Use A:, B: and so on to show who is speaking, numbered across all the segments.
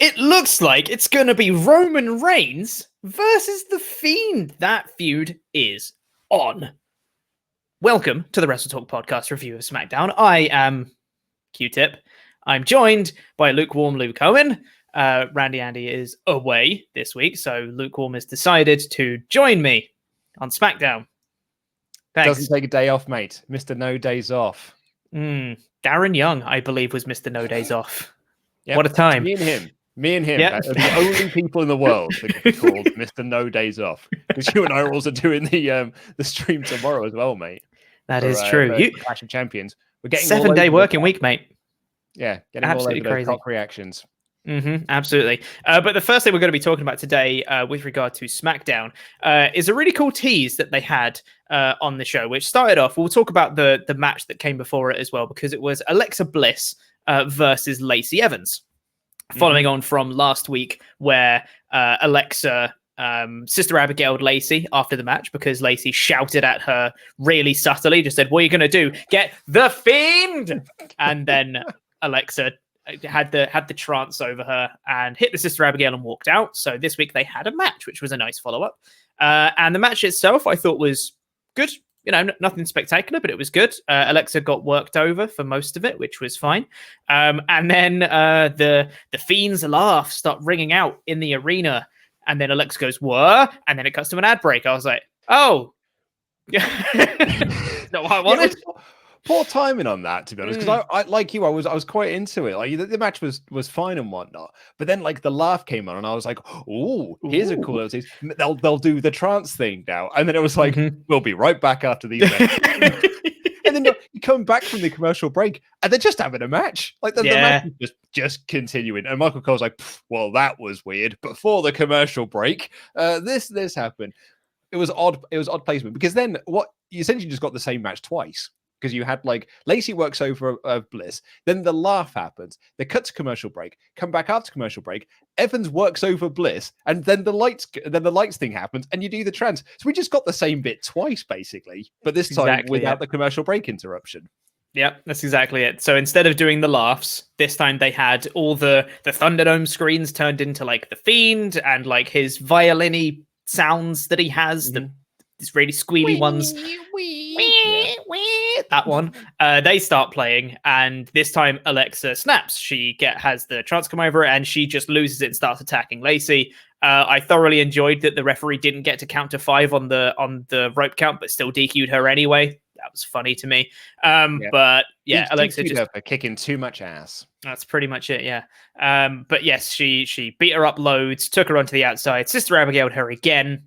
A: It looks like it's going to be Roman Reigns versus The Fiend. That feud is on. Welcome to the WrestleTalk podcast review of SmackDown. I am Q-Tip. I'm joined by lukewarm Cobin. Randy Andy is away this week, so lukewarm has decided to join me on SmackDown. Thanks.
B: Doesn't take a day off, mate. Mr. No Days Off.
A: Darren Young, I believe, was Mr. No Days Off.
B: Yep.
A: What a time.
B: Me and him.
A: Yep.
B: Are the only people in the world that can be called Mr. No Days Off. Because you and I are also doing the stream tomorrow as well, mate.
A: That is true. You
B: Clash of Champions. We're getting
A: 7-day working week, mate.
B: Yeah, getting
A: absolutely
B: all over
A: crazy.
B: the cock reactions.
A: Absolutely. But the first thing we're going to be talking about today with regard to SmackDown is a really cool tease that they had on the show, which started off, we'll talk about the match that came before it as well, because it was Alexa Bliss versus Lacey Evans. Following on from last week where Alexa Sister Abigail'd Lacey after the match because Lacey shouted at her really subtly, just said, "What are you going to do? Get the Fiend!" And then Alexa had the trance over her and hit the Sister Abigail and walked out. So this week they had a match, which was a nice follow-up. And the match itself, I thought was good. You know, nothing spectacular, but it was good. Alexa got worked over for most of it, which was fine. And then the Fiend's laugh start ringing out in the arena. And then Alexa goes, "What?" And then it cuts to an ad break. I was like, oh. Not what I wanted.
B: Poor timing on that, to be honest, because I like you, I was quite into it. Like the match was fine and whatnot, but then like the laugh came on, and I was like, "Oh, here's a cool little tease. They'll do the trance thing now." And then it was like, "We'll be right back after these." And then you come back from the commercial break, and they're just having a match. Like the match is just continuing. And Michael Cole's like, "Well, that was weird." Before the commercial break, this happened. It was odd. It was odd placement because then what you essentially just got the same match twice. Because you had like Lacey works over Bliss, then the laugh happens, they cut to commercial break, come back after commercial break, Evans works over Bliss, and then the lights thing happens, and you do the trance. So we just got the same bit twice, basically, but this time without the commercial break interruption.
A: Yeah, that's exactly it. So instead of doing the laughs, this time they had all the Thunderdome screens turned into like the Fiend and like his violin-y sounds that he has, these really squealy ones. That one. They start playing, and this time Alexa snaps. She has the trance come over, and she just loses it and starts attacking Lacey. I thoroughly enjoyed that the referee didn't get to count to 5 on the rope count, but still DQ'd her anyway. That was funny to me. But yeah, Alexa just
B: for kicking too much ass.
A: That's pretty much it. Yeah. But yes, she beat her up loads, took her onto the outside. Sister Abigail'd her again,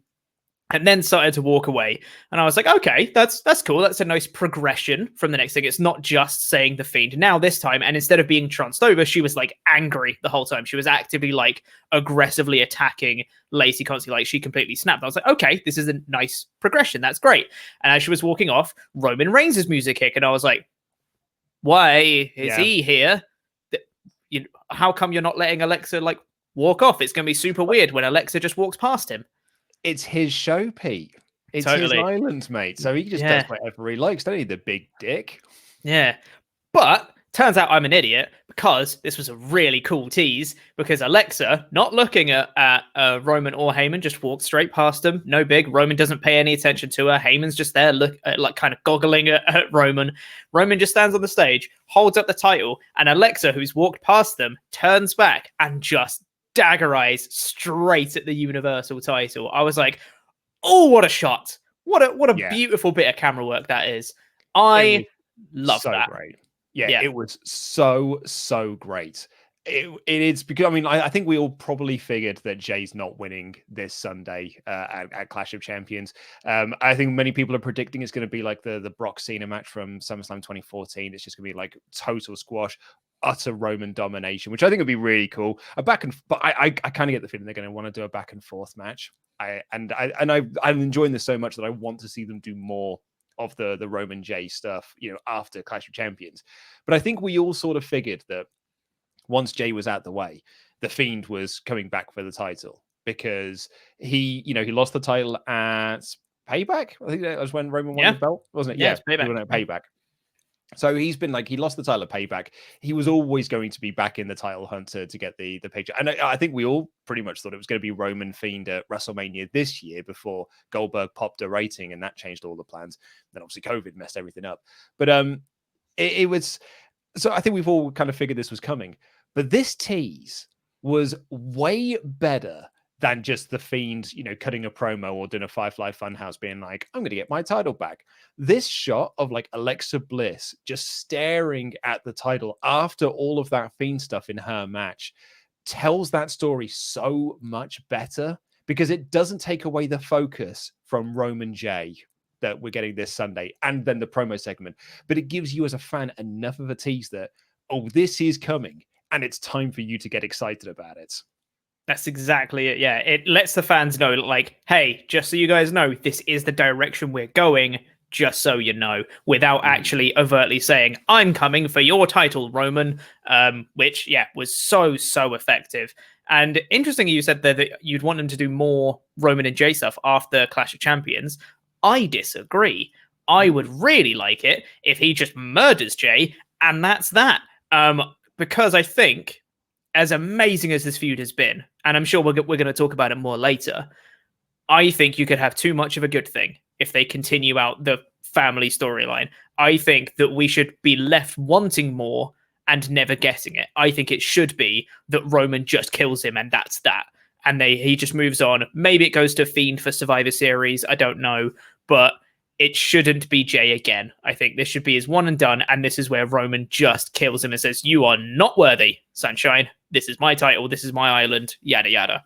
A: and then started to walk away. And I was like, okay, that's cool. That's a nice progression from the next thing. It's not just saying the Fiend now this time. And instead of being tranced over, she was like angry the whole time. She was actively like aggressively attacking Lacey constantly. Like she completely snapped. I was like, okay, this is a nice progression. That's great. And as she was walking off, Roman Reigns' music hit. And I was like, why is he here? How come you're not letting Alexa like walk off? It's going to be super weird when Alexa just walks past him.
B: It's his show, Pete. It's his island, mate. So he just does whatever he likes, don't he? The big dick.
A: Yeah. But turns out I'm an idiot because this was a really cool tease because Alexa, not looking at Roman or Heyman, just walked straight past him. No big. Roman doesn't pay any attention to her. Heyman's just there, like kind of goggling at Roman. Roman just stands on the stage, holds up the title, and Alexa, who's walked past them, turns back and just dagger eyes straight at the Universal title. I was like, oh, what a shot. What a beautiful bit of camera work that is. I love that.
B: Great. Yeah, it was so great. It is because I think we all probably figured that Jey's not winning this Sunday at Clash of Champions. I think many people are predicting it's going to be like the Brock Cena match from SummerSlam 2014. It's just going to be like total squash, utter Roman domination, which I think would be really cool. But I kind of get the feeling they're going to want to do a back and forth match. I'm enjoying this so much that I want to see them do more of the Roman Jey stuff, after Clash of Champions. But I think we all sort of figured that once Jey was out the way, the Fiend was coming back for the title because he lost the title at Payback. I think that was when Roman won the belt, wasn't it?
A: Yeah, it's Payback.
B: Payback. So he's been like, he lost the title at Payback. He was always going to be back in the title hunt to get the picture. And I think we all pretty much thought it was going to be Roman Fiend at WrestleMania this year before Goldberg popped a rating, and that changed all the plans. Then obviously COVID messed everything up. But it was, so I think we've all kind of figured this was coming. But this tease was way better than just the Fiend, cutting a promo or doing a Firefly Funhouse being like, I'm going to get my title back. This shot of like Alexa Bliss just staring at the title after all of that Fiend stuff in her match tells that story so much better, because it doesn't take away the focus from Roman Jey that we're getting this Sunday and then the promo segment, but it gives you as a fan enough of a tease that, oh, this is coming and it's time for you to get excited about it.
A: That's exactly it. Yeah, it lets the fans know, like, hey, just so you guys know, this is the direction we're going, just so you know, without actually overtly saying, I'm coming for your title, Roman, which, yeah, was so effective. And interesting, you said that you'd want them to do more Roman and Jey stuff after Clash of Champions. I disagree. I would really like it if he just murders Jey, and that's that. Because I think, as amazing as this feud has been, and I'm sure we're going to talk about it more later, I think you could have too much of a good thing if they continue out the family storyline. I think that we should be left wanting more and never getting it. I think it should be that Roman just kills him and that's that. And he just moves on. Maybe it goes to Fiend for Survivor Series. I don't know. But it shouldn't be Jey again. I think this should be his one and done. And this is where Roman just kills him and says, you are not worthy, Sunshine. This is my title. This is my island. Yada, yada.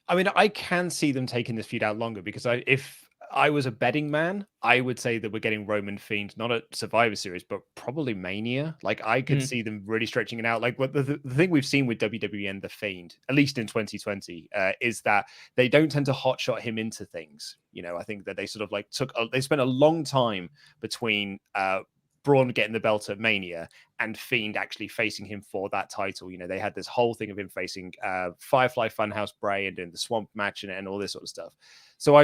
B: I mean, I can see them taking this feud out longer, because if I was a betting man, I would say that we're getting Roman Fiend, not at Survivor Series, but probably Mania. Like, I could see them really stretching it out. Like, what the thing we've seen with WWE and The Fiend, at least in 2020, is that they don't tend to hotshot him into things. I think that they sort of like they spent a long time between Braun getting the belt at Mania and Fiend actually facing him for that title. They had this whole thing of him facing Firefly Funhouse Bray and doing the Swamp match and all this sort of stuff. So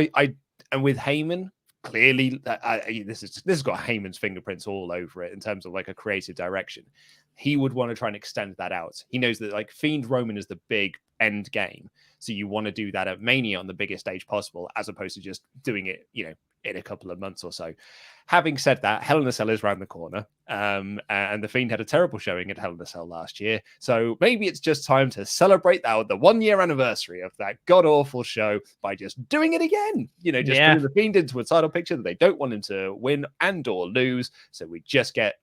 B: and with Heyman, clearly this has got Heyman's fingerprints all over it in terms of like a creative direction. He would want to try and extend that out. He knows that like Fiend Roman is the big end game. So you want to do that at Mania on the biggest stage possible, as opposed to just doing it, in a couple of months or so. Having said that, Hell in a Cell is around the corner. And the Fiend had a terrible showing at Hell in a Cell last year. So maybe it's just time to celebrate the 1 year anniversary of that god-awful show by just doing it again. Putting the Fiend into a title picture that they don't want him to win and or lose. So we just get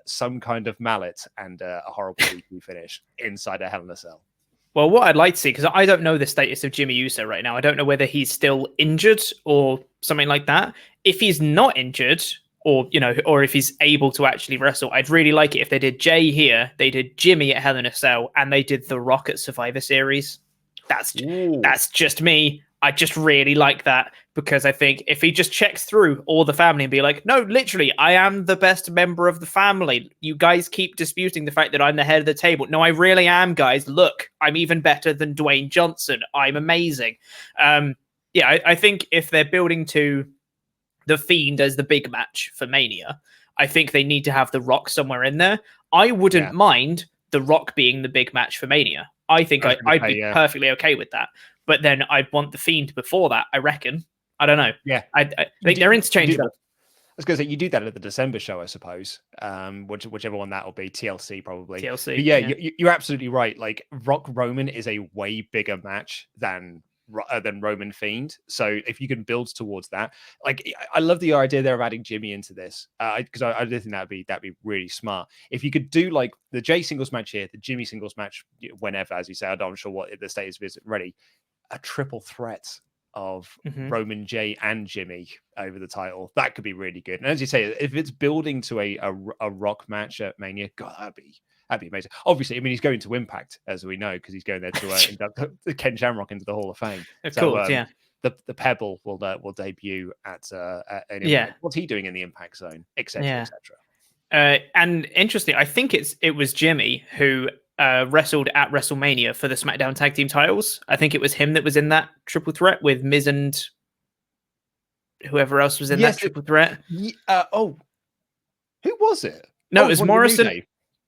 B: some kind of mallet and a horrible weekly finish inside a Hell in a Cell.
A: Well, what I'd like to see, because I don't know the status of Jey Uso right now. I don't know whether he's still injured or something like that. If he's not injured, or if he's able to actually wrestle, I'd really like it if they did Jey here, they did Jimmy at Hell in a Cell, and they did The Rock at Survivor Series. That's just me. I just really like that, because I think if he just checks through all the family and be like, no, literally, I am the best member of the family. You guys keep disputing the fact that I'm the head of the table. No, I really am, guys. Look, I'm even better than Dwayne Johnson. I'm amazing. I think if they're building to The Fiend as the big match for Mania, I think they need to have The Rock somewhere in there. I wouldn't mind The Rock being the big match for Mania. I think I'd be perfectly okay with that. But then I'd want The Fiend before that, I reckon. I don't know.
B: Yeah.
A: I think they're interchangeable.
B: I was going to say, you do that at the December show, I suppose. Whichever one that will be, TLC probably.
A: TLC.
B: But yeah, you're absolutely right. Like, Rock Roman is a way bigger match than Roman Fiend. So if you can build towards that, like, I love the idea there of adding Jimmy into this, because I do think that'd be really smart. If you could do like the Jey singles match here, the Jimmy singles match whenever, as you say, I'm not sure what the status is ready. A triple threat of Roman, Jey, and Jimmy over the title. That could be really good. And as you say, if it's building to a Rock match at Mania, God, that'd be amazing. Obviously, I mean, he's going to Impact, as we know, because he's going there to induct Ken Shamrock into the Hall of Fame.
A: Of course, yeah.
B: The Pebble will debut at an Impact. What's he doing in the Impact Zone, etc., etc.
A: And interesting, I think it was Jimmy who wrestled at WrestleMania for the SmackDown Tag Team titles. I think it was him that was in that triple threat with Miz and whoever else was in that triple threat.
B: Who was it?
A: No,
B: it was
A: Morrison.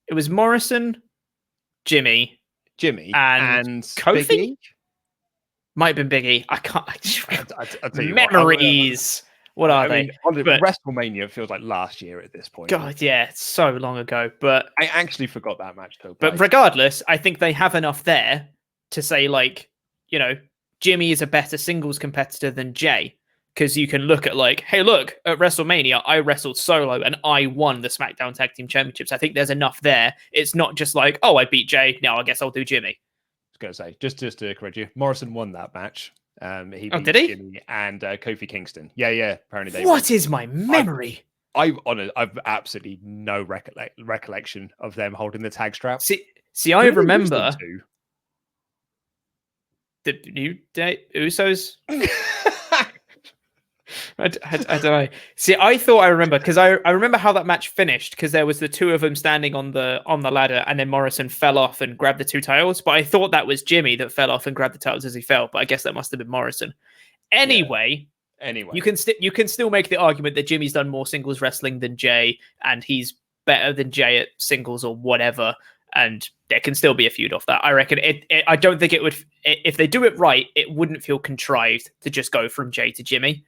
A: It was Morrison, Jimmy,
B: and
A: Kofi.
B: Big E?
A: Might have been Big E. I can't.
B: I'll tell you
A: Memories. What are they?
B: But WrestleMania feels like last year at this point.
A: God, yeah, it's so long ago. But
B: I actually forgot that match though.
A: But regardless, I think they have enough there to say, like, you know, Jimmy is a better singles competitor than Jey. Because you can look at, like, hey, look, at WrestleMania, I wrestled solo and I won the SmackDown Tag Team Championships. I think there's enough there. It's not just like, oh, I beat Jey. Now I guess I'll do Jimmy.
B: I was going to say, just to correct you, Morrison won that match. He beat
A: did he?
B: Jimmy and Kofi Kingston. Yeah. Apparently they.
A: What is my memory?
B: I've absolutely no recollection of them holding the tag strap.
A: See, I remember the New Day Usos. I don't know. See, I thought I remember because I remember how that match finished because there was the two of them standing on the ladder and then Morrison fell off and grabbed the two titles. But I thought that was Jimmy that fell off and grabbed the titles as he fell. But I guess that must have been Morrison. Anyway, you can still make the argument that Jimmy's done more singles wrestling than Jey and he's better than Jey at singles or whatever. And there can still be a feud off that. I reckon I don't think it would. If they do it right, it wouldn't feel contrived to just go from Jey to Jimmy.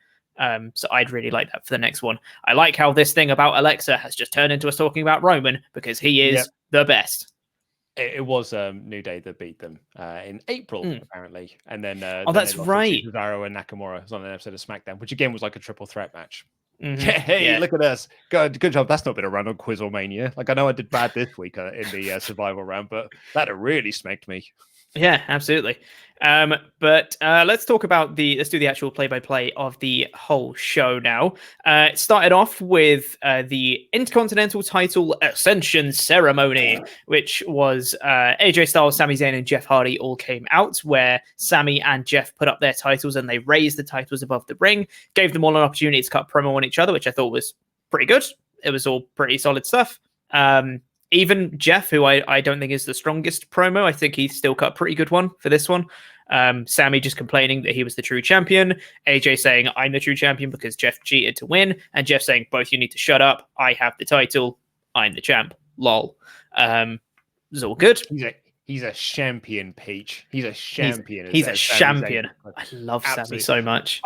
A: So I'd really like that for the next one. I like how this thing about Alexa has just turned into us talking about Roman because he is the best.
B: It was New Day that beat them in April, apparently. And then
A: that's right.
B: Cesaro and Nakamura was on an episode of SmackDown, which again was like a triple threat match.
A: Mm-hmm.
B: Look at us. Good job. That's not been a run on Quizzlemania. Like, I know I did bad this week in the survival round, but that really smacked me.
A: Yeah, absolutely. But let's talk about let's do the actual play-by-play of the whole show now. It started off with the Intercontinental title Ascension ceremony, which was AJ Styles, Sami Zayn, and Jeff Hardy all came out, where Sami and Jeff put up their titles and they raised the titles above the ring, gave them all an opportunity to cut promo on each other, which I thought was pretty good. It was all pretty solid stuff. Even Jeff, who I don't think is the strongest promo, I think he still cut a pretty good one for this one. Sami just complaining that he was the true champion. AJ saying, I'm the true champion because Jeff cheated to win. And Jeff saying, both you need to shut up. I have the title. I'm the champ. Lol. It's all good.
B: He's a champion, Peach. He's a champion.
A: He's a champion. I love Sami so much.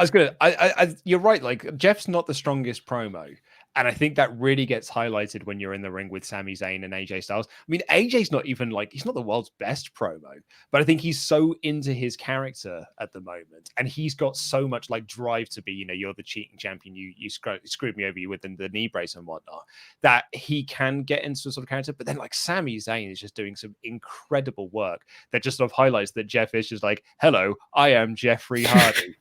B: You're right. Like, Jeff's not the strongest promo. And I think that really gets highlighted when you're in the ring with Sami Zayn and AJ Styles. I mean, AJ's not even he's not the world's best promo, but I think he's so into his character at the moment. And he's got so much drive to be, you're the cheating champion. You screwed me over with the knee brace and whatnot, that he can get into a sort of character. But then Sami Zayn is just doing some incredible work that just sort of highlights that Jeff is just hello, I am Jeffrey Hardy.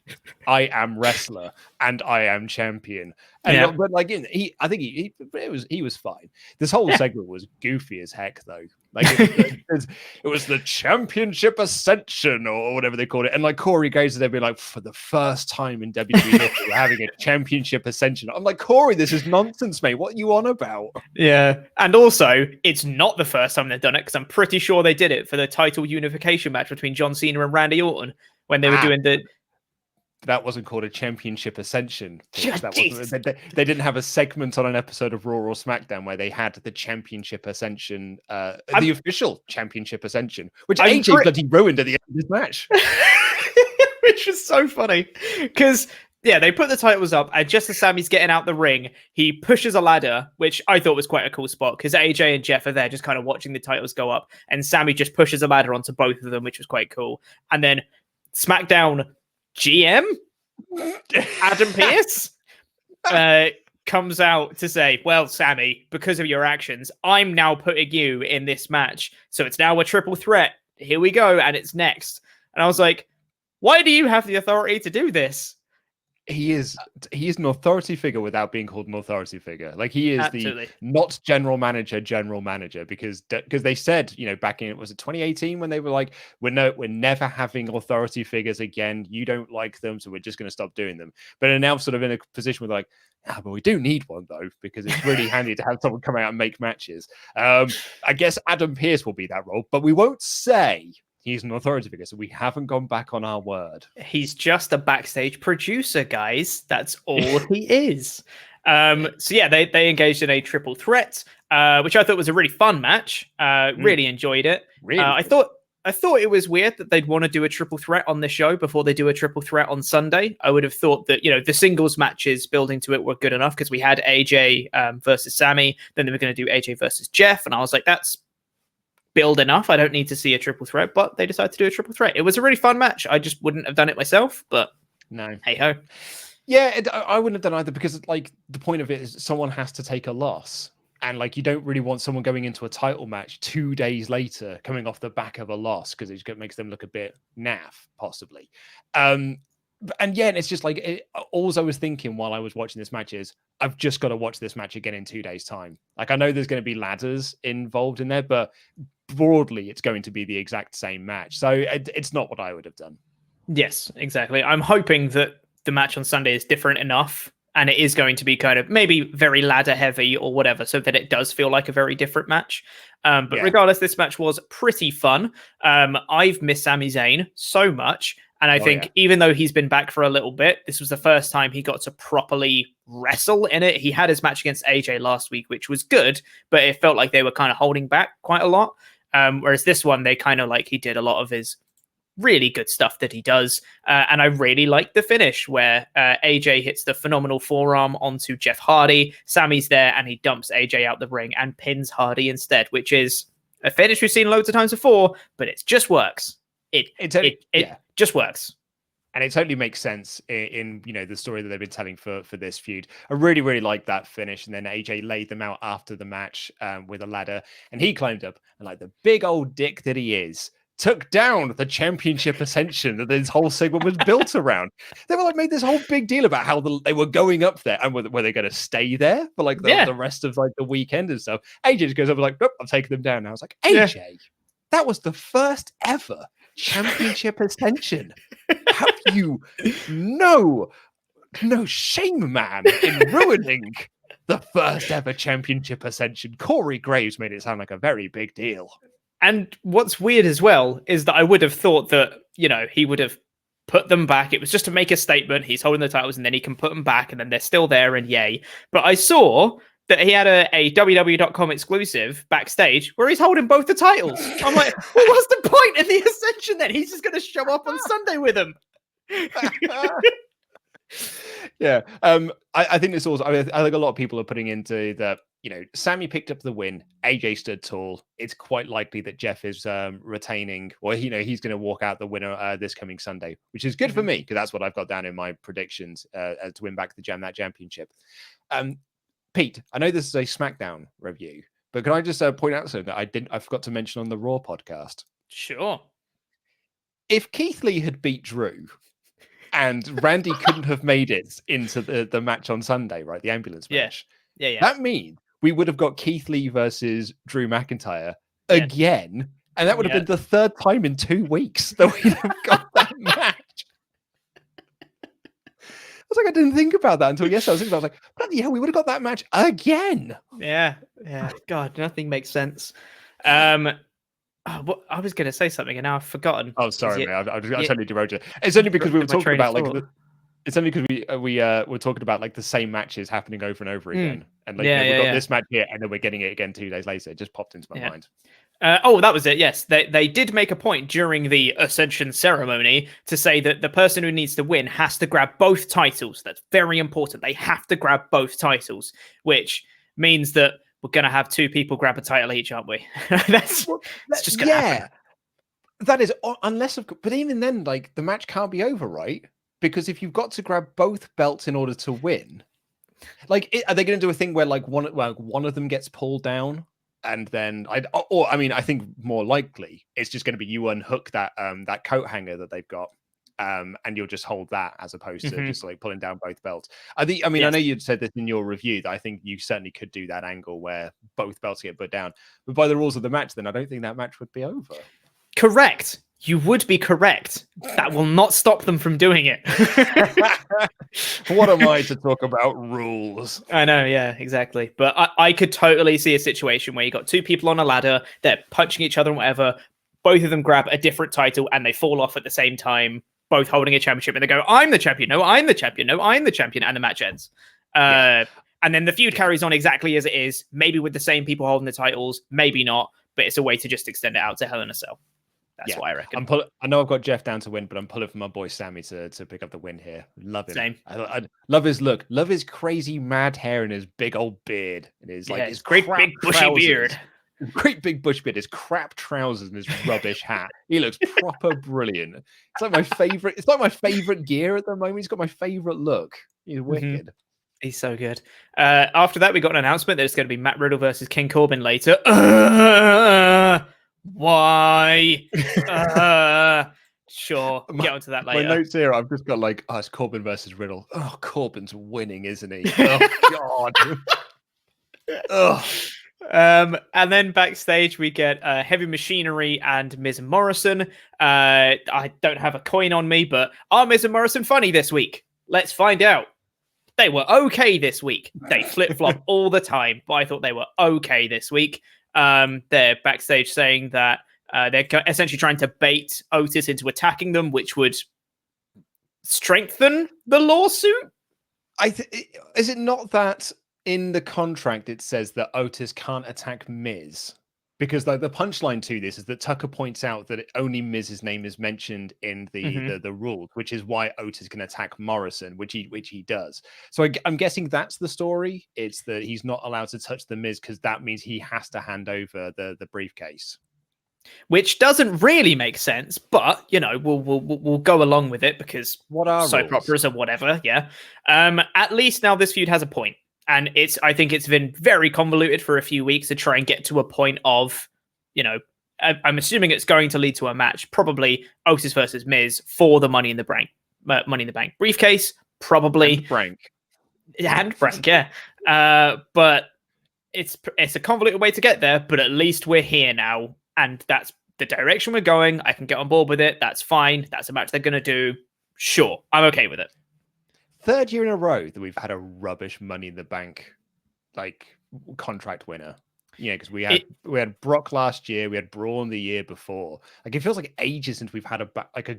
B: I am wrestler and I am champion. And but I think he was fine. This whole segment was goofy as heck, though. It was the championship ascension or whatever they called it, and Corey goes to there being for the first time in WWE history, we're having a championship ascension. I'm like, Corey, this is nonsense, mate. What are you on about?
A: Yeah, and also it's not the first time they've done it because I'm pretty sure they did it for the title unification match between John Cena and Randy Orton when they were doing the.
B: That wasn't called a championship ascension. They didn't have a segment on an episode of Raw or SmackDown where they had the championship ascension, the official championship ascension, which AJ bloody ruined at the end of this match.
A: Which is so funny because they put the titles up, and just as Sami's getting out the ring, he pushes a ladder, which I thought was quite a cool spot because AJ and Jeff are there just kind of watching the titles go up, and Sami just pushes a ladder onto both of them, which was quite cool. And then SmackDown GM Adam Pearce comes out to say, well, Sami, because of your actions, I'm now putting you in this match. So it's now a triple threat. Here we go. And it's next. And I was like, why do you have the authority to do this?
B: He is an authority figure without being called an authority figure. He is the not general manager because they said, back in, was it 2018 when they were like, we're never having authority figures again. You don't like them, so we're just going to stop doing them. But they're now sort of in a position where but we do need one though, because it's really handy to have someone come out and make matches. I guess Adam Pearce will be that role, but we won't say he's an authority figure, so we haven't gone back on our word.
A: He's just a backstage producer, guys. That's all he is. So yeah, they engaged in a triple threat, which I thought was a really fun match. Really enjoyed it.
B: Really
A: I thought it was weird that they'd want to do a triple threat on the show before they do a triple threat on Sunday. I would have thought that, the singles matches building to it were good enough because we had AJ versus Sami, then they were going to do AJ versus Jeff, and I was like, that's build enough. I don't need to see a triple threat, but they decided to do a triple threat. It was a really fun match. I just wouldn't have done it myself, but
B: no.
A: Hey ho.
B: Yeah, I wouldn't have done either because like the point of it is someone has to take a loss. And like you don't really want someone going into a title match 2 days later coming off the back of a loss because it makes them look a bit naff, possibly. And yeah, it's just like all I was thinking while I was watching this match is I've just got to watch this match again in 2 days' time. Like I know there's going to be ladders involved in there, but broadly it's going to be the exact same match. So it's not what I would have done.
A: Yes, exactly. I'm hoping that the match on Sunday is different enough and it is going to be kind of maybe very ladder heavy or whatever, so that it does feel like a very different match. But regardless, this match was pretty fun. I've missed Sami Zayn so much. And I think even though he's been back for a little bit, this was the first time he got to properly wrestle in it. He had his match against AJ last week, which was good, but it felt like they were kind of holding back quite a lot. Whereas this one, they kind of like he did a lot of his really good stuff that he does. And I really like the finish where AJ hits the phenomenal forearm onto Jeff Hardy. Sammy's there and he dumps AJ out the ring and pins Hardy instead, which is a finish we've seen loads of times before, but it just works. It just works.
B: And it totally makes sense in the story that they've been telling for this feud. I really, really like that finish. And then AJ laid them out after the match with a ladder. And he climbed up and like the big old dick that he is, took down the championship ascension that this whole segment was built around. They were like made this whole big deal about how they were going up there and were they going to stay there for like the rest of like the weekend and stuff. AJ just goes up and like, nope, I'm taking them down now. I was like, AJ, that was the first ever championship ascension. Have you no shame, man, in ruining the first ever championship ascension? Corey Graves made it sound like a very big deal.
A: And what's weird as well is that I would have thought that, he would have put them back. It was just to make a statement. He's holding the titles and then he can put them back and then they're still there and yay. But I saw that he had a WWE.com exclusive backstage where he's holding both the titles. I'm like, well, what's the point in the Ascension then? He's just going to show up on Sunday with them.
B: Yeah. I think this also, I think a lot of people are putting into that, Sami picked up the win. AJ stood tall. It's quite likely that Jeff is retaining, or, he's going to walk out the winner this coming Sunday, which is good for me because that's what I've got down in my predictions to win back the championship. Pete, I know this is a SmackDown review, but can I just point out something that I forgot to mention on the Raw podcast?
A: Sure.
B: If Keith Lee had beat Drew and Randy couldn't have made it into the match on Sunday, right? The ambulance match.
A: Yeah.
B: That means we would have got Keith Lee versus Drew McIntyre again. And that would have been the third time in 2 weeks that we'd have got that match. I was like, I didn't think about that until yesterday. I was thinking about like, bloody hell, we would have got that match again.
A: Yeah. God, nothing makes sense. I was going to say something and now I've forgotten.
B: Oh, sorry, man. I totally derailed you. It's only because we were talking about like it's only because we were talking about like the same matches happening over and over again, and like we've got this match here, and then we're getting it again 2 days later. It just popped into my mind.
A: That was it. Yes, they did make a point during the Ascension ceremony to say that the person who needs to win has to grab both titles. That's very important. They have to grab both titles, which means that we're going to have 2 people grab a title each, aren't we? That's just going to happen.
B: That is, but even then, like the match can't be over, right? Because if you've got to grab both belts in order to win, like, are they going to do a thing where like one of them gets pulled down? And then I think more likely it's just going to be you unhook that coat hanger that they've got, and you'll just hold that as opposed to just like pulling down both belts. I know you'd said this in your review that I think you certainly could do that angle where both belts get put down, but by the rules of the match, then I don't think that match would be over.
A: Correct. You would be correct. That will not stop them from doing it.
B: What am I to talk about rules?
A: I know, yeah, exactly. But I could totally see a situation where you got 2 people on a ladder, they're punching each other and whatever, both of them grab a different title and they fall off at the same time, both holding a championship, and they go, I'm the champion, no, I'm the champion, no, I'm the champion, and the match ends. And then the feud carries on exactly as it is, maybe with the same people holding the titles, maybe not, but it's a way to just extend it out to Hell in a Cell. That's what I reckon.
B: I know I've got Jeff down to win, but I'm pulling for my boy Sami to pick up the win here. Love him.
A: Same.
B: I love his look. Love his crazy mad hair and his big old beard. And his his
A: great big bushy beard.
B: Great big bush beard, his crap trousers and his rubbish hat. He looks proper brilliant. It's like my favorite. It's like my favorite gear at the moment. He's got my favorite look. He's wicked.
A: He's so good. After that, we got an announcement that it's going to be Matt Riddle versus King Cobin later. Why? Sure. Get onto that later.
B: My notes here, I've just got like, it's Cobin versus Riddle. Oh, Corbin's winning, isn't he? Oh God. Ugh.
A: And then backstage we get Heavy Machinery and Miz and Morrison. I don't have a coin on me, but are Miz and Morrison funny this week? Let's find out. They were okay this week. They flip-flop all the time, but I thought they were okay this week. They're backstage saying that they're essentially trying to bait Otis into attacking them, which would strengthen the lawsuit.
B: Is it not that in the contract it says that Otis can't attack Miz? Because like the punchline to this is that Tucker points out that only Miz's name is mentioned in the rules, which is why Otis can attack Morrison, which he does. So I'm guessing that's the story. It's that he's not allowed to touch the Miz because that means he has to hand over the briefcase.
A: Which doesn't really make sense, but you know we'll go along with it because
B: what are
A: soap operas or whatever. Yeah. At least now this feud has a point. And I think it's been very convoluted for a few weeks to try and get to a point of, you know, I'm assuming it's going to lead to a match, probably Otis versus Miz for the Money in the Bank briefcase, probably. And Brank, yeah. But it's a convoluted way to get there, but at least we're here now, and that's the direction we're going. I can get on board with it. That's fine. That's a match they're going to do. Sure, I'm okay with it.
B: Third year in a row that we've had a rubbish Money in the Bank like contract winner. Yeah, because we had Brock last year, we had Braun the year before. Like it feels like ages since we've had a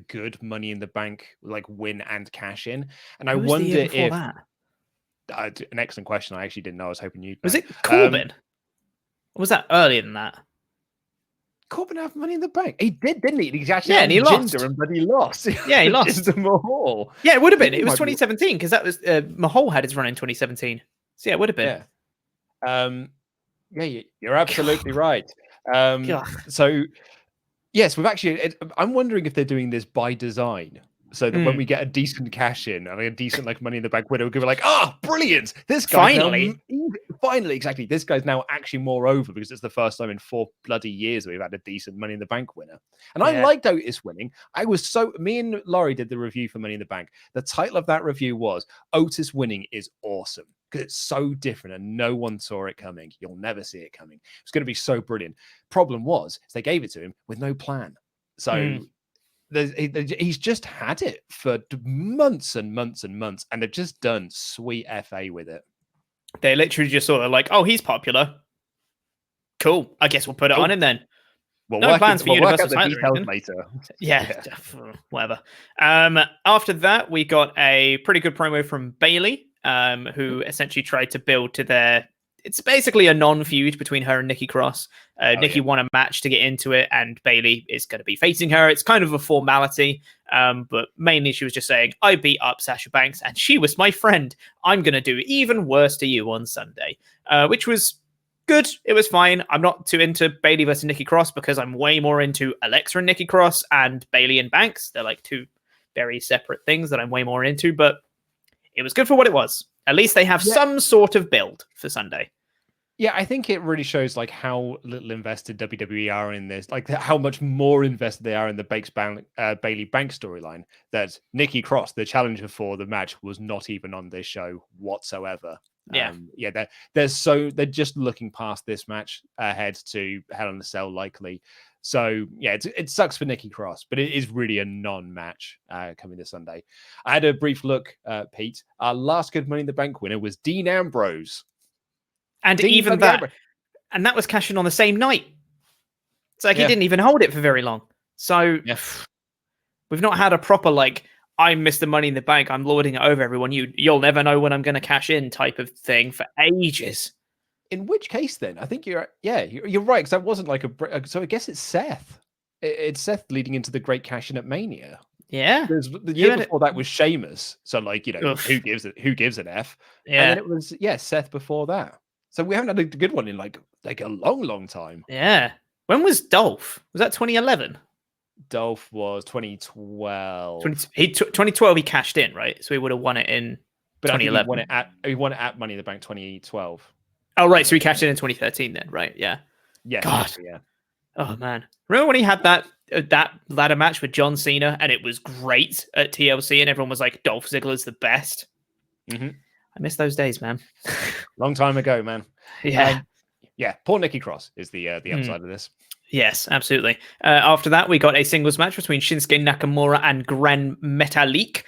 B: good Money in the Bank like win and cash in. And I wonder if an excellent question. I actually didn't know. I was hoping you'd know.
A: Was it Corbin? Or was that earlier than that?
B: Corbin had Money in the Bank. He did, didn't he? He actually
A: and he lost.
B: But he lost.
A: Yeah, he lost
B: to Mahal.
A: Yeah, it would have been. It was 2017 because that was Mahal had his run in 2017. So yeah, it would have been.
B: Yeah, you're absolutely right. So yes, we've actually. I'm wondering if they're doing this by design, so that when we get a decent cash in and a decent like Money in the Bank winner, we'll give it like, brilliant! This guy finally, exactly. This guy's now actually more over because it's the first time in 4 bloody years that we've had a decent Money in the Bank winner. And I liked Otis winning. Me and Laurie did the review for Money in the Bank. The title of that review was Otis winning is awesome because it's so different and no one saw it coming. You'll never see it coming. It's going to be so brilliant. Problem was, they gave it to him with no plan. So he's just had it for months and months and months, and they've just done sweet FA with it.
A: They literally just sort of like, oh, he's popular. Cool. I guess we'll put it on him then. No plans for Universal title
B: later.
A: Yeah, whatever. After that, we got a pretty good promo from Bayley, who essentially tried to build to their... It's basically a non-feud between her and Nikki Cross. Nikki won a match to get into it, and Bayley is going to be facing her. It's kind of a formality, but mainly she was just saying, I beat up Sasha Banks, and she was my friend. I'm going to do even worse to you on Sunday, which was good. It was fine. I'm not too into Bayley versus Nikki Cross because I'm way more into Alexa and Nikki Cross and Bayley and Banks. They're like two very separate things that I'm way more into, but it was good for what it was. At least they have some sort of build for Sunday.
B: Yeah, I think it really shows like how little invested WWE are in this, like how much more invested they are in the Bayley Banks storyline. That Nikki Cross, the challenger for the match, was not even on this show whatsoever. They're just looking past this match ahead to Hell in a Cell likely. So yeah, it sucks for Nikki Cross, but it is really a non-match coming this Sunday. I had a brief look, Pete. Our last good Money in the Bank winner was Dean Ambrose.
A: And even that, and that was cashing on the same night. It's like he didn't even hold it for very long. So we've not had a proper like, I'm Mr. Money in the Bank. I'm lording it over everyone. You'll never know when I'm going to cash in type of thing for ages.
B: In which case, then I think you're right, because that wasn't like so I guess it's Seth. It's Seth leading into the great cash in at Mania.
A: Yeah,
B: Because the year before that was Sheamus, so like who gives an F?
A: Yeah,
B: and then it was Seth before that. So we haven't had a good one in like a long time.
A: Yeah. When was Dolph? Was that 2011?
B: Dolph was 2012.
A: 2012 he cashed in, right? So he would have won it in 2011.
B: He won it at Money in the Bank 2012.
A: Oh, right. So he cashed in 2013 then, right? Yeah.
B: Yeah.
A: God.
B: Yeah.
A: Oh, man. Remember when he had that ladder match with John Cena and it was great at TLC and everyone was like, Dolph Ziggler's the best?
B: Mm-hmm.
A: I miss those days, man.
B: Long time ago, man.
A: Yeah.
B: Poor Nikki Cross is the upside of this.
A: Yes, absolutely. After that, we got a singles match between Shinsuke Nakamura and Gran Metalik.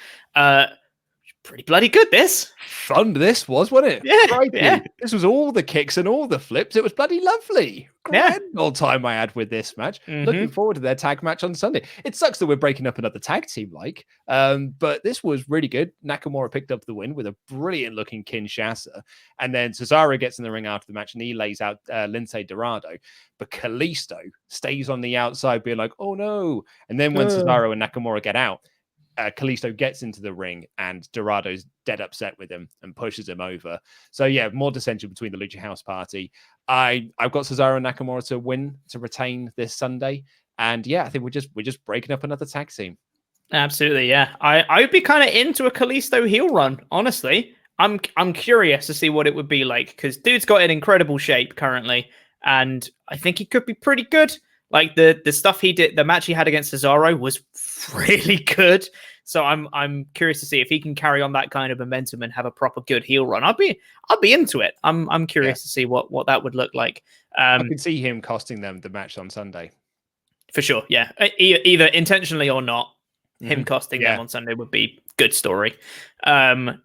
A: Pretty bloody good, this.
B: Fun this was, wasn't it?
A: Yeah.
B: This was all the kicks and all the flips. It was bloody lovely. Grand old time I had with this match. Looking forward to their tag match on Sunday. It sucks that we're breaking up another tag team, but this was really good. Nakamura picked up the win with a brilliant looking Kinshasa. And then Cesaro gets in the ring after the match and he lays out Lince Dorado. But Kalisto stays on the outside being like, oh no. And then when Cesaro and Nakamura get out, Kalisto gets into the ring and Dorado's dead upset with him and pushes him over. So more dissension between the Lucha House Party. I've got Cesaro and Nakamura to retain this Sunday. And I think we're just breaking up another tag team.
A: Absolutely, yeah. I would be kind of into a Kalisto heel run, honestly. I'm curious to see what it would be like because dude's got an incredible shape currently, and I think he could be pretty good. Like the stuff he did, the match he had against Cesaro was really good. So I'm curious to see if he can carry on that kind of momentum and have a proper good heel run. I'll be into it. I'm curious to see what that would look like.
B: I can see him costing them the match on Sunday.
A: For sure, yeah. Either intentionally or not, him costing them on Sunday would be good story. But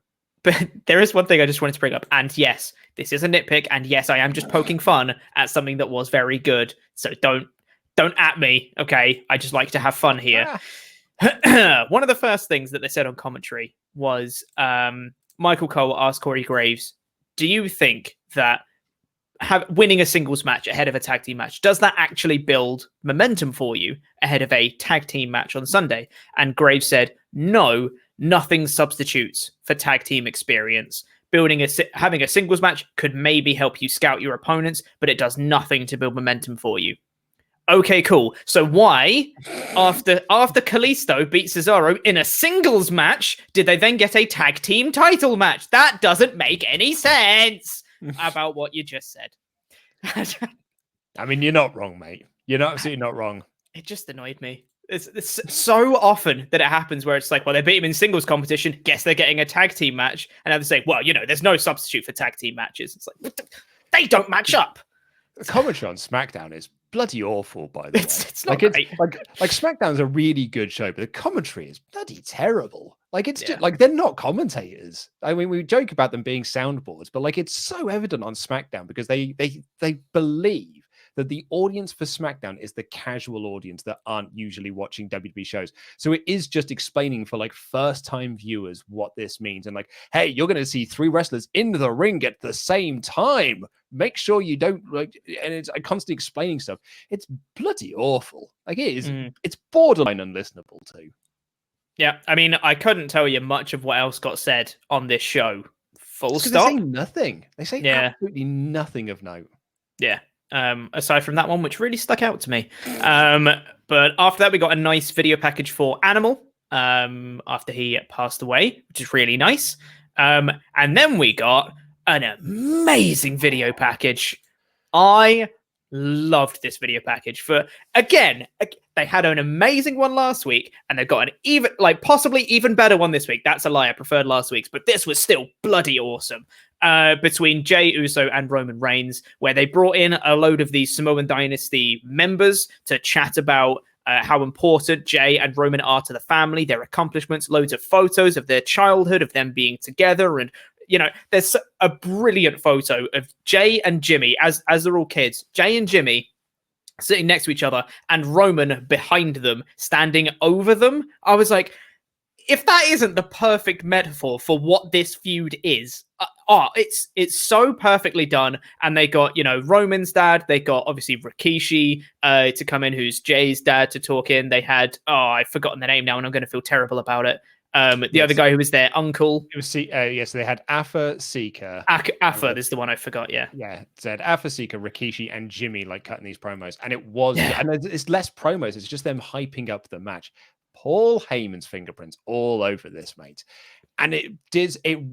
A: there is one thing I just wanted to bring up. And yes, this is a nitpick. And yes, I am just poking fun at something that was very good. So don't at me, okay? I just like to have fun here. One of the first things that they said on commentary was Michael Cole asked Corey Graves, do you think that winning a singles match ahead of a tag team match, does that actually build momentum for you ahead of a tag team match on Sunday? And Graves said, no, nothing substitutes for tag team experience. Having a singles match could maybe help you scout your opponents, but it does nothing to build momentum for you. Okay, cool. So why, after Kalisto beat Cesaro in a singles match, did they then get a tag team title match? That doesn't make any sense about what you just said.
B: I mean, you're not wrong, mate. You're absolutely not wrong.
A: It just annoyed me. It's so often that it happens where it's like, well, they beat him in singles competition. Guess they're getting a tag team match. And now they say, well, there's no substitute for tag team matches. It's like, they don't match up.
B: The commentary on SmackDown is bloody awful, by the way.
A: It's not great.
B: Like SmackDown's a really good show, but the commentary is bloody terrible. Like it's just like they're not commentators. I mean, we joke about them being soundboards, but like it's so evident on SmackDown because they believe that the audience for SmackDown is the casual audience that aren't usually watching WWE shows. So it is just explaining for like first-time viewers what this means. And like, hey, you're going to see 3 wrestlers in the ring at the same time. Make sure you don't like, and it's constantly explaining stuff. It's bloody awful. Like it is, it's borderline unlistenable too.
A: Yeah, I mean, I couldn't tell you much of what else got said on this show. Full stop.
B: They say nothing. They say absolutely nothing of note.
A: Yeah. Aside from that one, which really stuck out to me. But after that, we got a nice video package for Animal after he passed away, which is really nice. And then we got an amazing video package. I loved this video package they had an amazing one last week and they've got an possibly even better one this week. That's a lie. I preferred last week's, but this was still bloody awesome. Between Jey Uso and Roman Reigns, where they brought in a load of these Samoan Dynasty members to chat about how important Jey and Roman are to the family, their accomplishments, loads of photos of their childhood, of them being together. And, there's a brilliant photo of Jey and Jimmy as they're all kids. Jey and Jimmy sitting next to each other and Roman behind them, standing over them. I was like, if that isn't the perfect metaphor for what this feud is, it's so perfectly done. And they got, Roman's dad. They got obviously Rikishi to come in, who's Jay's dad, to talk in. They had, I've forgotten the name now, and I'm going to feel terrible about it. The other guy who was their uncle.
B: It was so they had Afa, Seeker.
A: Afa is the one I forgot. Yeah,
B: said Afa, Seeker, Rikishi, and Jimmy cutting these promos, and it was, and it's less promos. It's just them hyping up the match. Paul Heyman's fingerprints all over this, mate. And it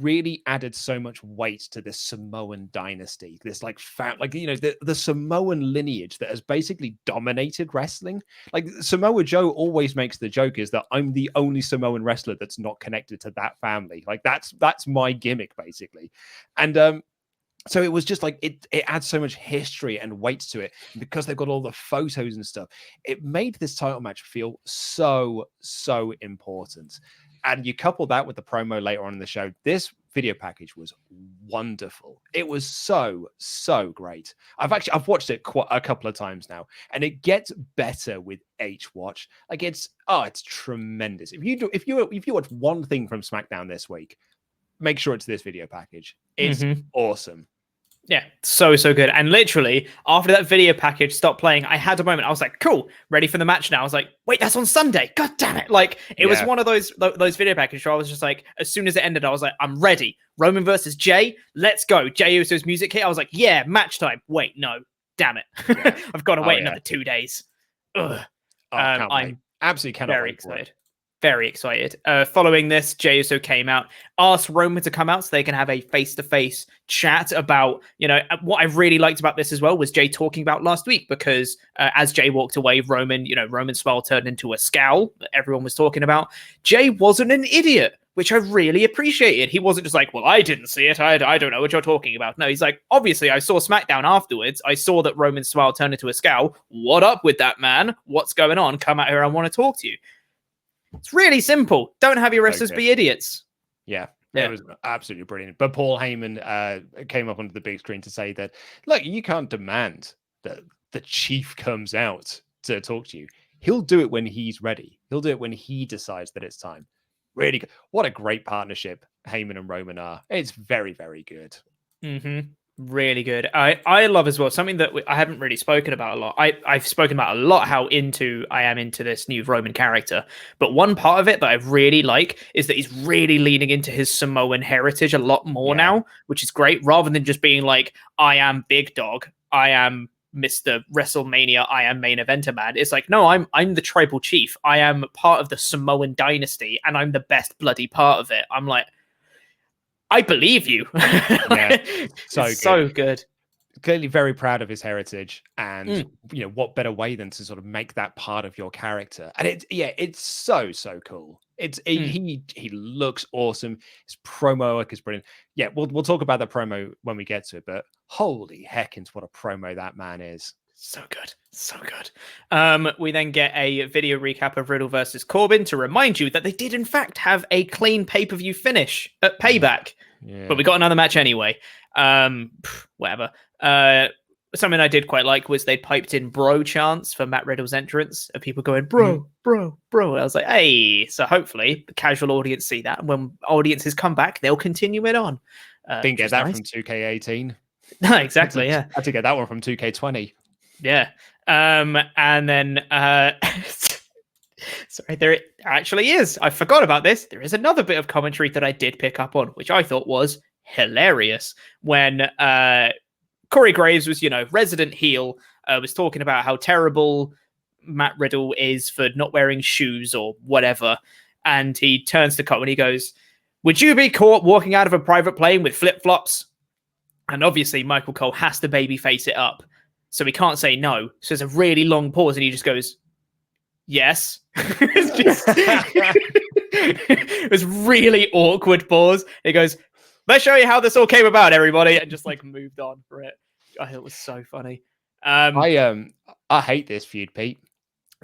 B: really added so much weight to this Samoan dynasty, this the Samoan lineage that has basically dominated wrestling. Like Samoa Joe always makes the joke is that I'm the only Samoan wrestler that's not connected to that family. Like that's my gimmick basically. And so it was just like it adds so much history and weight to it. And because they've got all the photos and stuff, it made this title match feel so important. And you couple that with the promo later on in the show, this video package was wonderful. It was so great. I've watched it a couple of times now, and it gets better with each watch. Like it's tremendous. If you watch one thing from SmackDown this week, make sure it's this video package. It's awesome.
A: Yeah, so good. And literally, after that video package stopped playing, I had a moment. I was like, cool, ready for the match now. I was like, wait, that's on Sunday. God damn it. Like, it was one of those video packages where I was just like, as soon as it ended, I was like, I'm ready. Roman versus Jey, let's go. Jey Uso's music hit. I was like, yeah, match time. Wait, no, damn it. Yeah. I've got to wait another 2 days. Ugh. I'm
B: absolutely cannot
A: very
B: wait
A: excited. Very excited. Following this, Jey Uso came out, asked Roman to come out so they can have a face-to-face chat about, what I really liked about this as well was Jey talking about last week, because as Jey walked away, Roman's smile turned into a scowl that everyone was talking about. Jey wasn't an idiot, which I really appreciated. He wasn't just like, well, I didn't see it. I don't know what you're talking about. No, he's like, obviously, I saw SmackDown afterwards. I saw that Roman's smile turned into a scowl. What up with that, man? What's going on? Come out here. I want to talk to you. It's really simple. Don't have your wrestlers be idiots.
B: Yeah, it was absolutely brilliant. But Paul Heyman came up onto the big screen to say that, look, you can't demand that the chief comes out to talk to you. He'll do it when he's ready. He'll do it when he decides that it's time. Really good. What a great partnership Heyman and Roman are. It's very, very good.
A: Really good. I love as well something that I haven't really spoken about a lot. I've spoken about a lot how I am into this new Roman character, but one part of it that I really like is that he's really leaning into his Samoan heritage a lot more now, which is great, rather than just being like, I am big dog, I am Mr. WrestleMania, I am main eventer man. It's like, no, I'm the tribal chief. I am part of the Samoan dynasty, and I'm the best bloody part of it. I'm like, I believe you. So good.
B: Clearly very proud of his heritage, and what better way than to sort of make that part of your character. And it's so cool. He looks awesome. His promo work is brilliant. Yeah, we'll talk about the promo when we get to it, but holy heckins, what a promo that man is.
A: So good. We then get a video recap of Riddle versus Cobin to remind you that they did in fact have a clean pay-per-view finish at Payback. But we got another match anyway. Whatever. Something I did quite like was they piped in bro chants for Matt Riddle's entrance of people going, bro. I was like, hey. So hopefully the casual audience see that. And when audiences come back, they'll continue it on.
B: Didn't get that from 2K18.
A: No, exactly, yeah.
B: I had to get that one from 2K20.
A: Yeah. And then sorry, there actually is. I forgot about this. There is another bit of commentary that I did pick up on, which I thought was hilarious. When Corey Graves was, resident heel, was talking about how terrible Matt Riddle is for not wearing shoes or whatever. And he turns to Cole and he goes, would you be caught walking out of a private plane with flip-flops? And obviously Michael Cole has to babyface it up. So he can't say no. So there's a really long pause and he just goes, yes. It was really awkward pause. He goes, let's show you how this all came about, everybody. And just moved on for it. I thought it was so funny.
B: I hate this feud, Pete.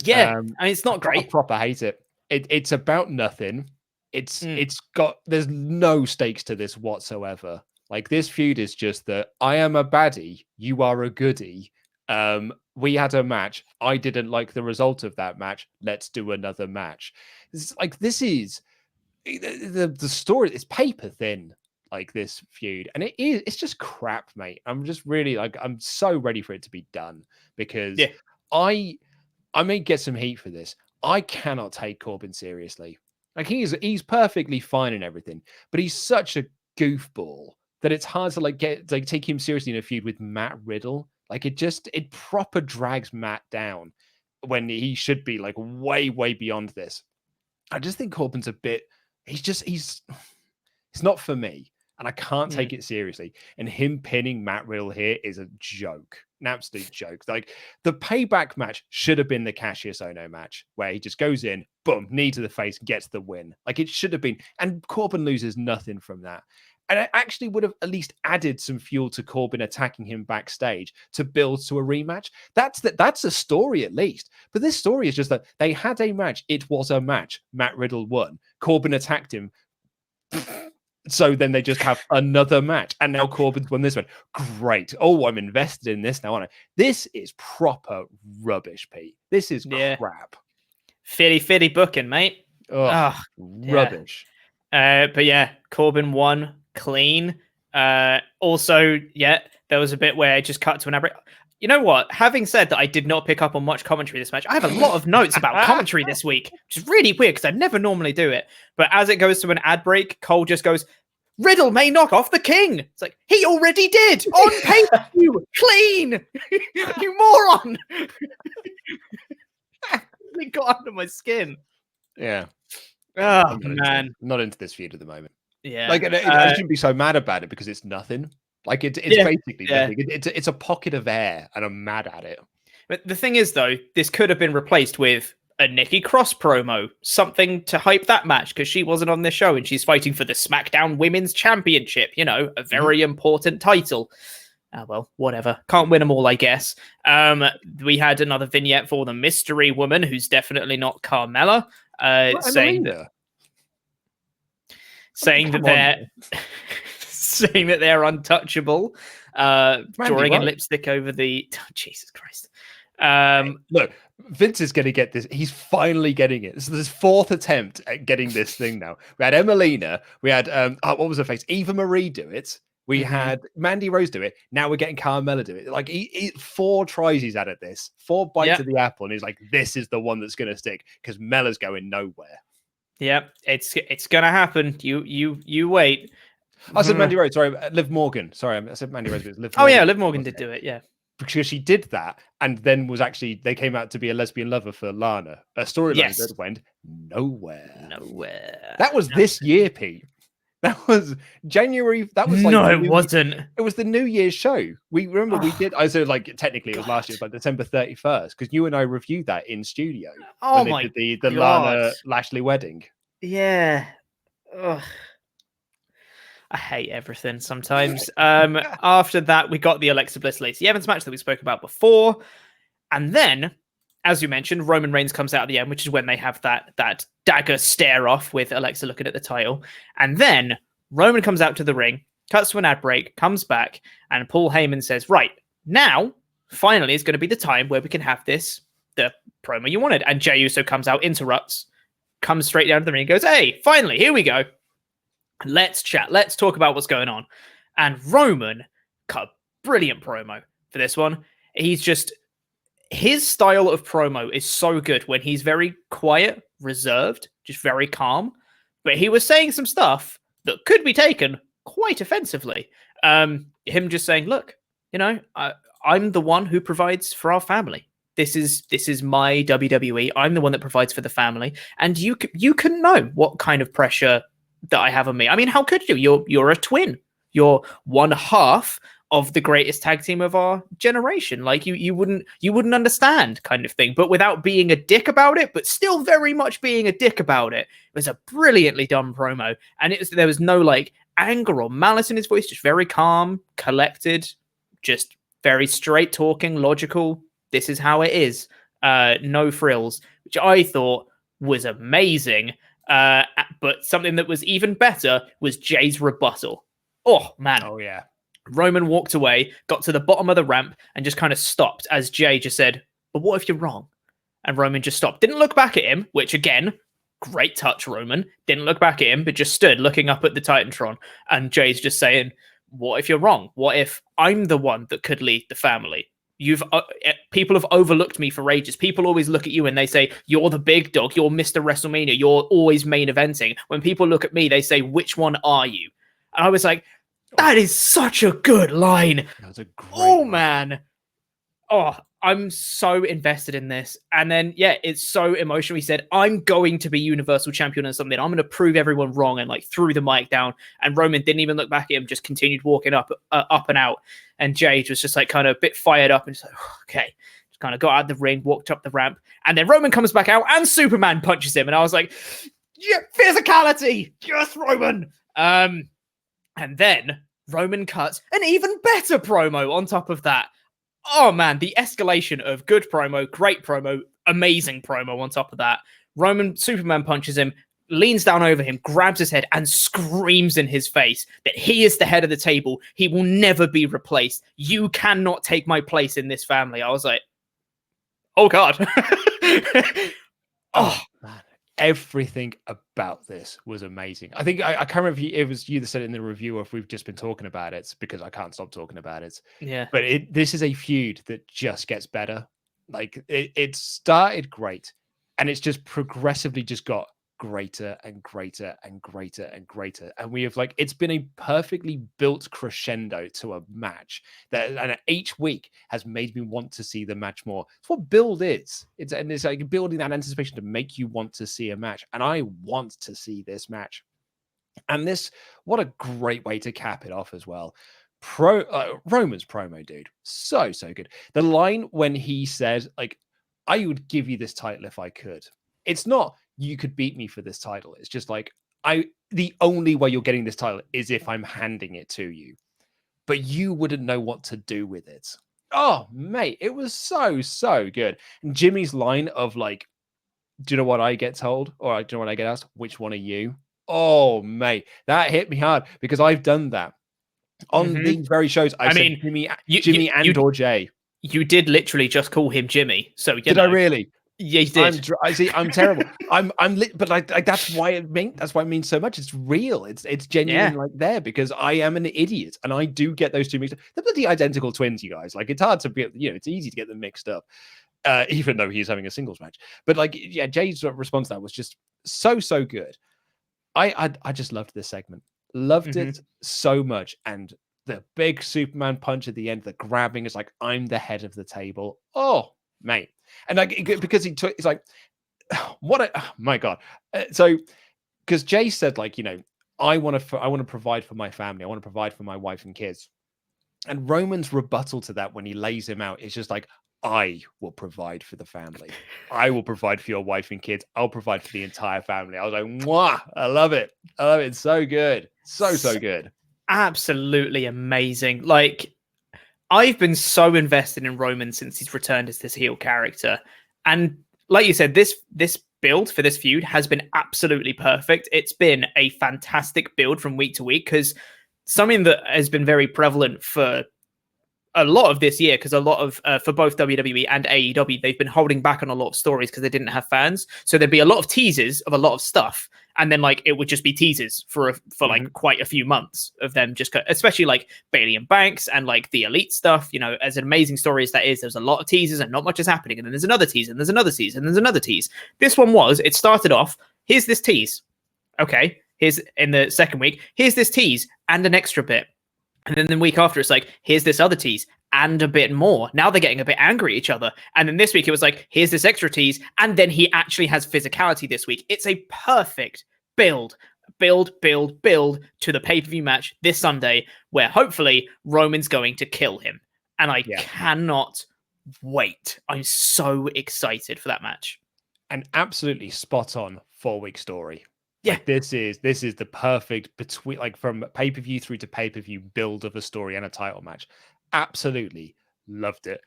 A: Yeah. I mean, it's not great.
B: I proper hate it. It's about nothing. There's no stakes to this whatsoever. Like, this feud is just that I am a baddie, you are a goodie. We had a match. I didn't like the result of that match. Let's do another match. This is the story is paper thin, like this feud, and it's just crap, mate. I'm just really like, I'm so ready for it to be done, because I may get some heat for this. I cannot take Corbin seriously. Like, he's perfectly fine and everything, but he's such a goofball that it's hard to take him seriously in a feud with Matt Riddle. Like, it proper drags Matt down when he should be like way beyond this. I just think Corbin's a bit. He's not for me, and I can't take it seriously. And him pinning Matt Riddle here is a joke, an absolute joke. Like, the payback match should have been the Cassius Ohno match, where he just goes in, boom, knee to the face, gets the win. Like, it should have been, and Corbin loses nothing from that. And I actually would have at least added some fuel to Corbin attacking him backstage to build to a rematch. That's a story at least. But this story is just that they had a match. It was a match. Matt Riddle won. Corbin attacked him. So then they just have another match. And now Corbin's won this one. Great. Oh, I'm invested in this now, aren't I? This is proper rubbish, Pete. This is crap.
A: Fitty booking, mate.
B: Rubbish.
A: But yeah, Corbin won clean. Also, there was a bit where it just cut to an average. You know what? Having said that, I did not pick up on much commentary this match. I have a lot of notes about commentary this week, which is really weird because I never normally do it. But as it goes to an ad break, Cole just goes, "Riddle may knock off the king." It's like, he already did on pay-per-view, clean. You moron. It got under my skin.
B: Yeah.
A: Oh, man.
B: Not into this feud at the moment.
A: Yeah.
B: Like, I shouldn't be so mad about it because it's nothing. Like, it's basically nothing. It's a pocket of air, and I'm mad at it.
A: But the thing is, though, this could have been replaced with a Nikki Cross promo, something to hype that match, because she wasn't on this show and she's fighting for the SmackDown Women's Championship, you know, a very important title. Well, whatever. Can't win them all, I guess. We had another vignette for the mystery woman, who's definitely not Carmella, saying that they're untouchable, drawing in lipstick over the Jesus Christ.
B: Look, Vince is going to get this. He's finally getting it. This is his fourth attempt at getting this thing now. We had Emelina. We had what was her face? Eva Marie do it. We had Mandy Rose do it. Now we're getting Carmella do it. Like, he 4 tries he's had at this, 4 bites of the apple, and he's like, "This is the one that's going to stick," because Mella's going nowhere.
A: Yeah, it's gonna happen. You wait.
B: I said Mandy Rose. Sorry, Liv Morgan. Sorry, I said Mandy Rose. But it's Liv
A: Morgan. Yeah, Liv Morgan did do it. Yeah,
B: because she did that, and then was actually they came out to be a lesbian lover for Lana. A storyline that went nowhere. That was this year, Pete. That was January. That was like
A: it wasn't.
B: It was the New Year's show. We remember we did. I said, like, technically it was last year, but December 31st, because you and I reviewed that in studio.
A: Oh
B: when
A: my
B: they did the Lana Lashley wedding.
A: Yeah. Ugh. I hate everything sometimes. After that, we got the Alexa Bliss Lacey Evans match that we spoke about before, and then, as you mentioned, Roman Reigns comes out at the end, which is when they have that dagger stare off with Alexa looking at the title. And then Roman comes out to the ring, cuts to an ad break, comes back, and Paul Heyman says, "Right, now, finally, is going to be the time where we can have the promo you wanted." And Jey Uso comes out, interrupts, comes straight down to the ring and goes, "Hey, finally, here we go. Let's chat. Let's talk about what's going on." And Roman cut a brilliant promo for this one. His style of promo is so good when he's very quiet, reserved, just very calm. But he was saying some stuff that could be taken quite offensively. Him just saying, "Look, you know, I'm the one who provides for our family. This is my WWE. I'm the one that provides for the family, and you can know what kind of pressure that I have on me. I mean, how could you? You're a twin. You're one half of the greatest tag team of our generation. Like, you wouldn't understand," kind of thing, but without being a dick about it, but still very much being a dick about it. It was a brilliantly done promo, and there was no like anger or malice in his voice, just very calm, collected, just very straight talking, logical. This is how it is. No frills, which I thought was amazing. But something that was even better was Jay's rebuttal. Oh man.
B: Oh yeah.
A: Roman walked away, got to the bottom of the ramp, and just kind of stopped as Jey just said, "But what if you're wrong?" And Roman just stopped. Didn't look back at him, which again, great touch, Roman. Didn't look back at him, but just stood looking up at the Titantron. And Jey's just saying, what if you're wrong? What if I'm the one that could lead the family? People have overlooked me for ages. People always look at you and they say, you're the big dog, you're Mr. WrestleMania, you're always main eventing. When people look at me, they say, which one are you? And I was like, that is such a good line.
B: That was a great
A: line. Man. Oh, I'm so invested in this. And then, yeah, it's so emotional. He said, I'm going to be Universal Champion or something. I'm going to prove everyone wrong, and like threw the mic down. And Roman didn't even look back at him, just continued walking up and out. And Jey was just like kind of a bit fired up and just like, okay. Just kind of got out of the ring, walked up the ramp. And then Roman comes back out and Superman punches him. And I was like, yeah, physicality. Yes, Roman. And then Roman cuts an even better promo on top of that. Oh man, the escalation of good promo, great promo, amazing promo on top of that. Superman punches him, leans down over him, grabs his head, and screams in his face that he is the head of the table. He will never be replaced. You cannot take my place in this family. I was like, oh God.
B: Oh man. Everything about this was amazing. I think I can't remember if it was you that said it in the review, or if we've just been talking about it, because I can't stop talking about it.
A: Yeah.
B: But this is a feud that just gets better. Like it started great, and it's just progressively just got greater and greater and greater and greater. And we have it's been a perfectly built crescendo to a match and each week has made me want to see the match more. It's what build is. It's like building that anticipation to make you want to see a match. And I want to see this match. And this, what a great way to cap it off as well. Roman's promo, dude, so good. The line when he said, I would give you this title if I could. It's not, you could beat me for this title. It's just the only way you're getting this title is if I'm handing it to you, but you wouldn't know what to do with it. Oh, mate, it was so good. And Jimmy's line of do you know what I get told? Or do you know what I get asked? Which one are you? Oh, mate, that hit me hard because I've done that on these very shows. I mean, Jimmy or Jey.
A: You did literally just call him Jimmy. So
B: did I really?
A: Yeah, you did.
B: I'm terrible. But that's why it means so much. It's real. It's genuine there because I am an idiot and I do get those two mixed up. They're bloody identical twins, you guys. It's hard to be, it's easy to get them mixed up, even though he's having a singles match. But Jay's response to that was just so good. I just loved this segment. Loved it so much. And the big Superman punch at the end, the grabbing is I'm the head of the table. Oh, mate. And because it's oh my God. So because Jey said I want to provide for my family. I want to provide for my wife and kids. And Roman's rebuttal to that when he lays him out is just I will provide for the family. I will provide for your wife and kids. I'll provide for the entire family. I was like, mwah, I love it. I love it. It's so good. So good.
A: Absolutely amazing. I've been so invested in Roman since he's returned as this heel character. And like you said, this build for this feud has been absolutely perfect. It's been a fantastic build from week to week because something that has been very prevalent for a lot of this year, because a lot of for both WWE and AEW, they've been holding back on a lot of stories because they didn't have fans. So there'd be a lot of teases of a lot of stuff, and then it would just be teases for quite a few months of them, just especially Bailey and Banks and the Elite stuff. As an amazing story as that is, there's a lot of teases and not much is happening, and then there's another tease, and there's another tease, and there's another tease. This one it started off, here's this tease, okay, here's in the second week, here's this tease and an extra bit. And then the week after, it's here's this other tease and a bit more. Now they're getting a bit angry at each other. And then this week, it was here's this extra tease. And then he actually has physicality this week. It's a perfect build to the pay-per-view match this Sunday, where hopefully Roman's going to kill him. And I cannot wait. I'm so excited for that match.
B: An absolutely spot on 4-week story.
A: Yeah,
B: this is the perfect between from pay-per-view through to pay-per-view build of a story and a title match. Absolutely loved it.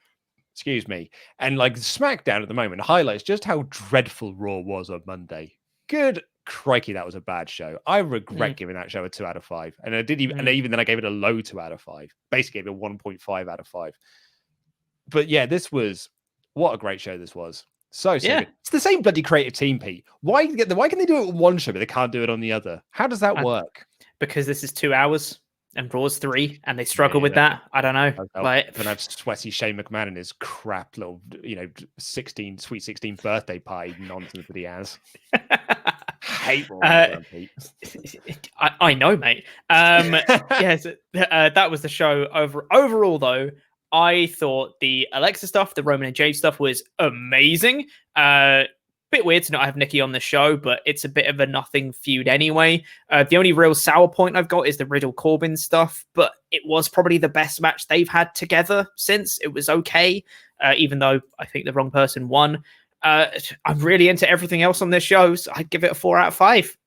B: Excuse me. And SmackDown at the moment highlights just how dreadful Raw was on Monday. Good crikey, that was a bad show. I regret giving that show a 2 out of 5. And I did and even then I gave it a low 2 out of 5. Basically gave it a 1.5 out of 5. But yeah, this was what a great show this was. So good. It's the same bloody creative team, Pete. Why can they do it on one show but they can't do it on the other? How does that work?
A: Because this is 2 hours and Raw's 3, and they struggle with that. I don't know.
B: Like, then have sweaty Shane McMahon and his crap little, sweet 16th birthday party nonsense that he has. Hate Raw.
A: I know, mate. Yes, that was the show. Overall, though, I thought the Alexa stuff, the Roman and Jade stuff, was amazing. Bit weird to not have Nikki on the show, but it's a bit of a nothing feud anyway. The only real sour point I've got is the Riddle Cobin stuff, but it was probably the best match they've had together since. It was okay, even though I think the wrong person won. I'm really into everything else on this show, so I'd give it a 4 out of 5.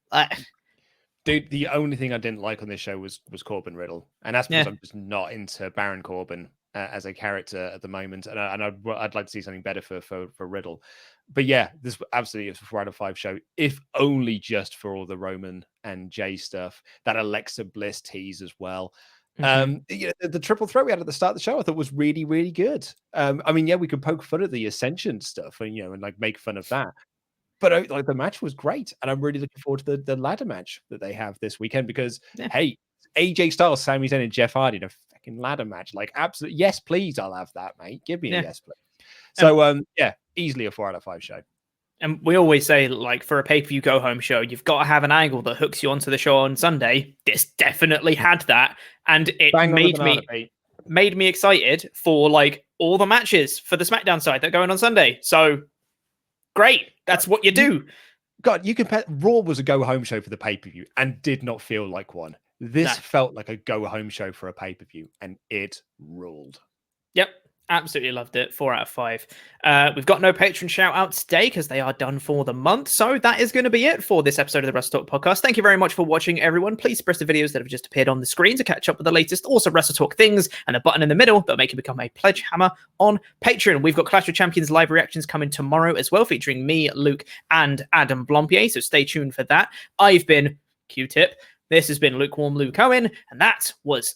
B: Dude, the only thing I didn't like on this show was Corbin Riddle, and that's because I'm just not into Baron Corbin as a character at the moment, and I'd like to see something better for Riddle. But yeah, this absolutely is a 4 out of 5 show, if only just for all the Roman and Jey stuff. That Alexa Bliss tease as well. The triple threat we had at the start of the show I thought was really, really good. We could poke fun at the Ascension stuff and like make fun of that, but like the match was great, and I'm really looking forward to the ladder match that they have this weekend because hey, AJ Styles, Sami Zayn, and Jeff Hardy in a fucking ladder match. Like, absolutely, yes, please, I'll have that, mate. Give me a yes, please. So easily a 4 out of 5 show.
A: And we always say, like, for a pay-per-view go-home show, you've got to have an angle that hooks you onto the show on Sunday. This definitely had that, and it made me excited for like all the matches for the SmackDown side that are going on Sunday. So great, that's what you do.
B: God, you compare. Raw was a go-home show for the pay-per-view and did not feel like one. This felt like a go-home show for a pay-per-view, and it ruled.
A: Yep. Absolutely loved it. 4 out of 5. We've got no patron shout out today because they are done for the month. So that is going to be it for this episode of the WrestleTalk podcast. Thank you very much for watching, everyone. Please press the videos that have just appeared on the screen to catch up with the latest also WrestleTalk things, and the button in the middle that'll make you become a pledge hammer on Patreon. We've got Clash of Champions live reactions coming tomorrow as well, featuring me, Luke, and Adam Blompier. So stay tuned for that. I've been Q-Tip. This has been Lukewarm Luke Owen, and that was